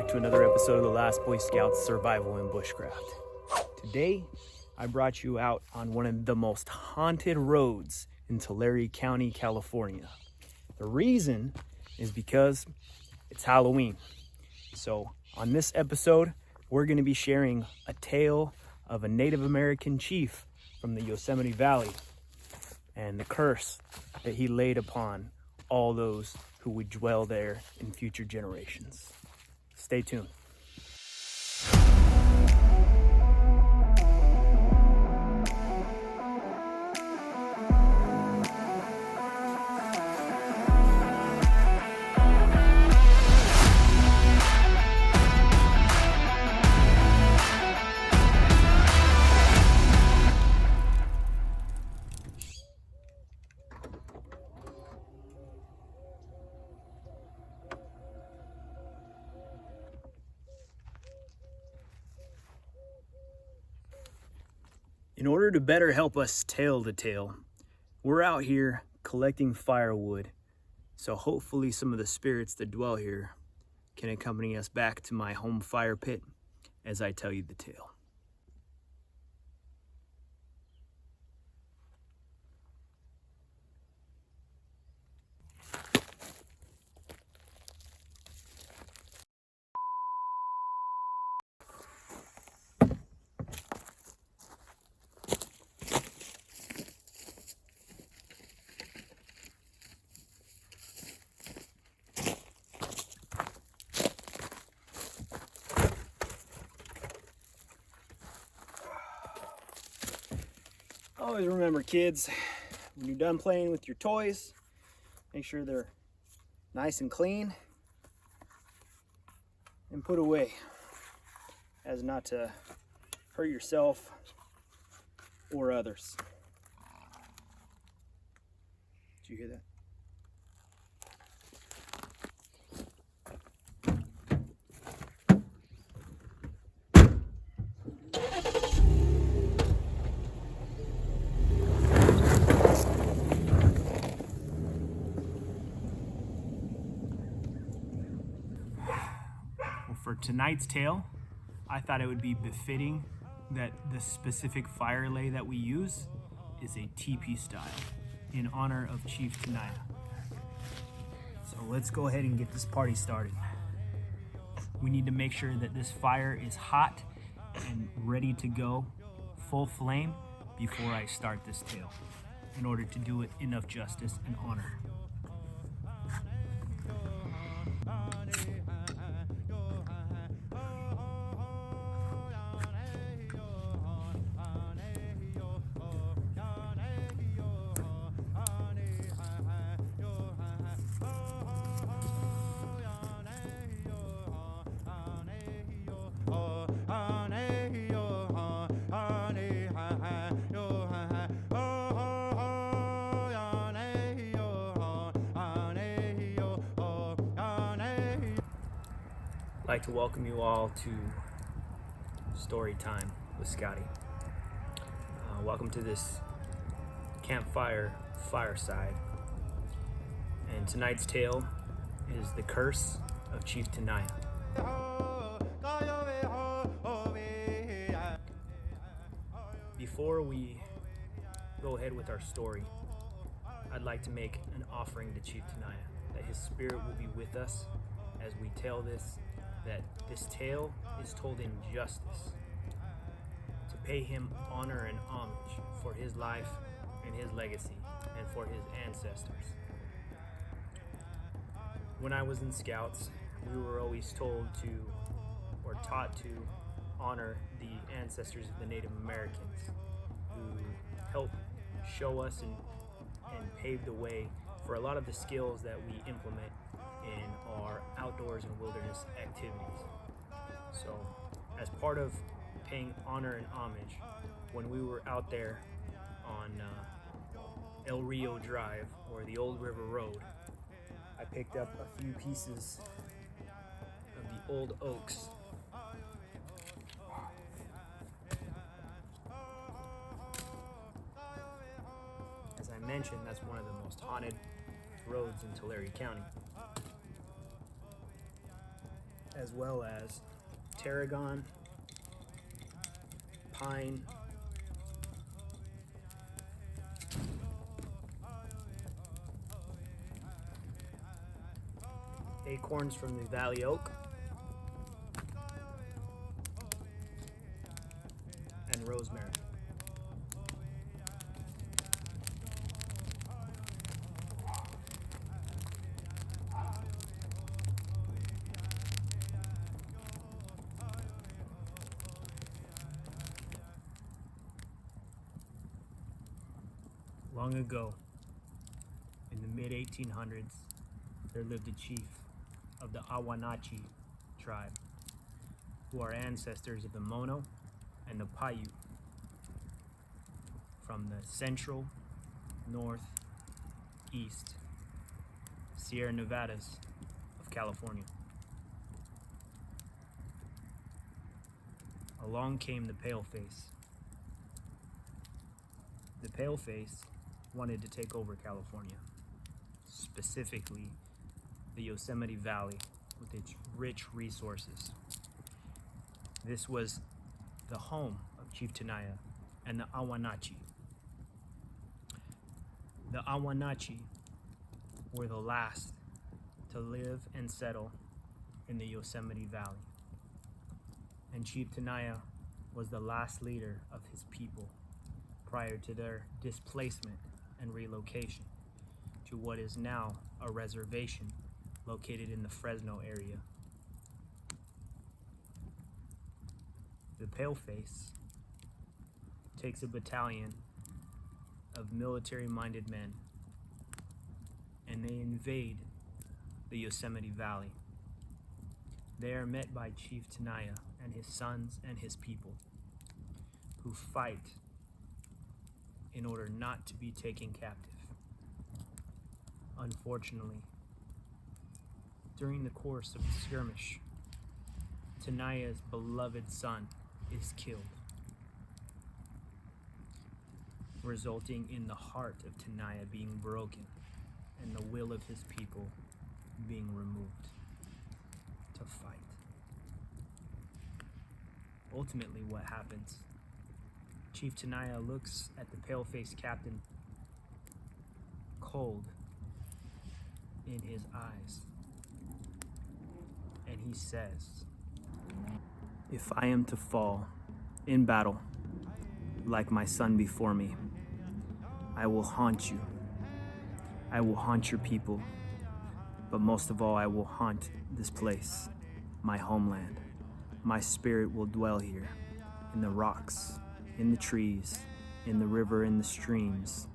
back to another episode of the Last Boy Scouts Survival in Bushcraft. Today, I brought you out on one of the most haunted roads in Tulare County, California. The reason is because it's Halloween. So on this episode, we're going to be sharing a tale of a Native American chief from the Yosemite Valley and the curse that he laid upon all those who would dwell there in future generations. Stay tuned. In order to better help us tell the tale, we're out here collecting firewood, so hopefully some of the spirits that dwell here can accompany us back to my home fire pit as I tell you the tale. Always remember, kids, when you're done playing with your toys, make sure they're nice and clean and put away, as not to hurt yourself or others. Did you hear that? For tonight's tale, I thought it would be befitting that the specific fire lay that we use is a teepee style in honor of Chief Tenaya. So let's go ahead and get this party started. We need to make sure that this fire is hot and ready to go, full flame, before I start this tale, in order to do it enough justice and honor. I'd like to welcome you all to Story Time with Scotty. Welcome to this campfire fireside. And tonight's tale is the curse of Chief Tenaya. Before we go ahead with our story, I'd like to make an offering to Chief Tenaya, that his spirit will be with us as we tell this, that this tale is told in justice, to pay him honor and homage for his life and his legacy and for his ancestors. When I was in Scouts, we were always told to, or taught to, honor the ancestors of the Native Americans who helped show us and pave the way for a lot of the skills that we implement in our outdoors and wilderness activities. So, as part of paying honor and homage, when we were out there on El Rio Drive, or the Old River Road, I picked up a few pieces of the old oaks. As I mentioned, that's one of the most haunted roads in Tulare County. as well as tarragon, pine, acorns from the valley oak, and rosemary. Long ago, in the mid-1800s, there lived a chief of the Ahwaneechee Tribe, who are ancestors of the Mono and the Paiute, from the central, north, east Sierra Nevadas of California. Along came the Paleface. The Paleface wanted to take over California, specifically the Yosemite Valley with its rich resources. This was the home of Chief Tenaya and the Awaneechee. The Awaneechee were the last to live and settle in the Yosemite Valley, and Chief Tenaya was the last leader of his people prior to their displacement and relocation to what is now a reservation located in the Fresno area. The Paleface takes a battalion of military-minded men and they invade the Yosemite Valley. They are met by Chief Tenaya and his sons and his people, who fight in order not to be taken captive. Unfortunately, during the course of the skirmish, Tenaya's beloved son is killed, resulting in the heart of Tenaya being broken and the will of his people being removed to fight. Ultimately, what happens? Chief Tenaya looks at the pale-faced captain, cold in his eyes, and he says, "If I am to fall in battle like my son before me, I will haunt you. I will haunt your people, but most of all, I will haunt this place, my homeland. My spirit will dwell here, in the rocks, in the trees, in the river, in the streams,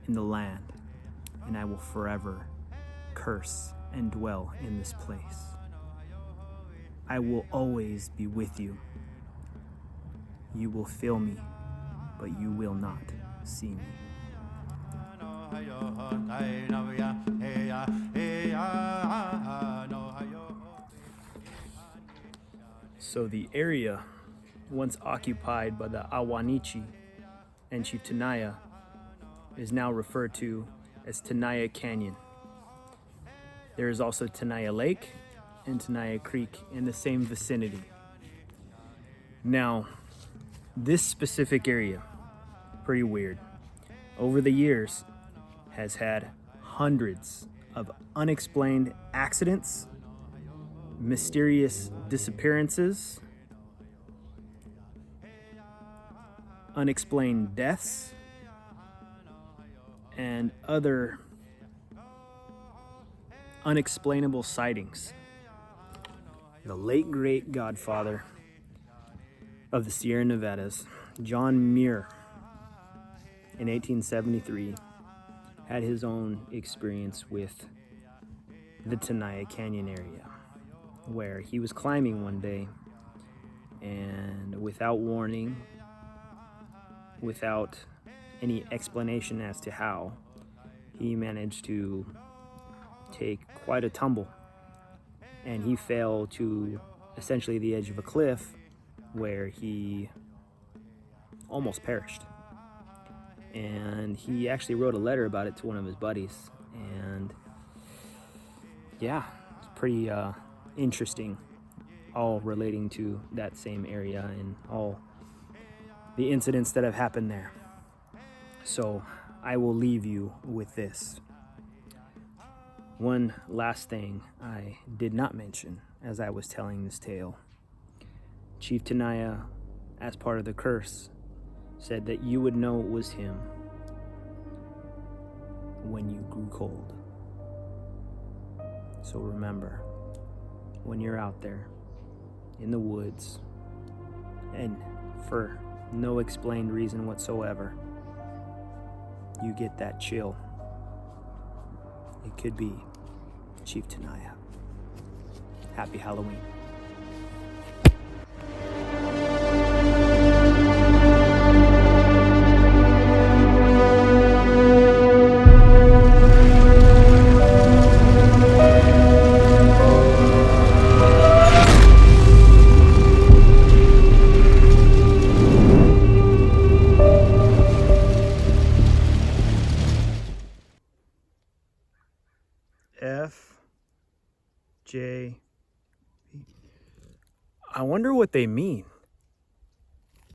in the land, and I will forever curse and dwell in this place. I will always be with you. You will feel me, but you will not see me." So the area once occupied by the Awaneechee and Chief Tenaya is now referred to as Tenaya Canyon. There is also Tenaya Lake and Tenaya Creek in the same vicinity. Now, this specific area, pretty weird, over the years has had hundreds of unexplained accidents, mysterious disappearances, unexplained deaths, and other unexplainable sightings. The late great godfather of the Sierra Nevadas, John Muir, in 1873, had his own experience with the Tenaya Canyon area, where he was climbing one day, and without warning, without any explanation as to how, he managed to take quite a tumble, and he fell to essentially the edge of a cliff where he almost perished. And he actually wrote a letter about it to one of his buddies, and yeah, it's pretty interesting all relating to that same area and all the incidents that have happened there. So I will leave you with this. One last thing I did not mention as I was telling this tale. Chief Tenaya, as part of the curse, said that you would know it was him when you grew cold. So remember, when you're out there in the woods and for no explained reason whatsoever, you get that chill, it could be Chief Tenaya. Happy Halloween. F J. I wonder what they mean.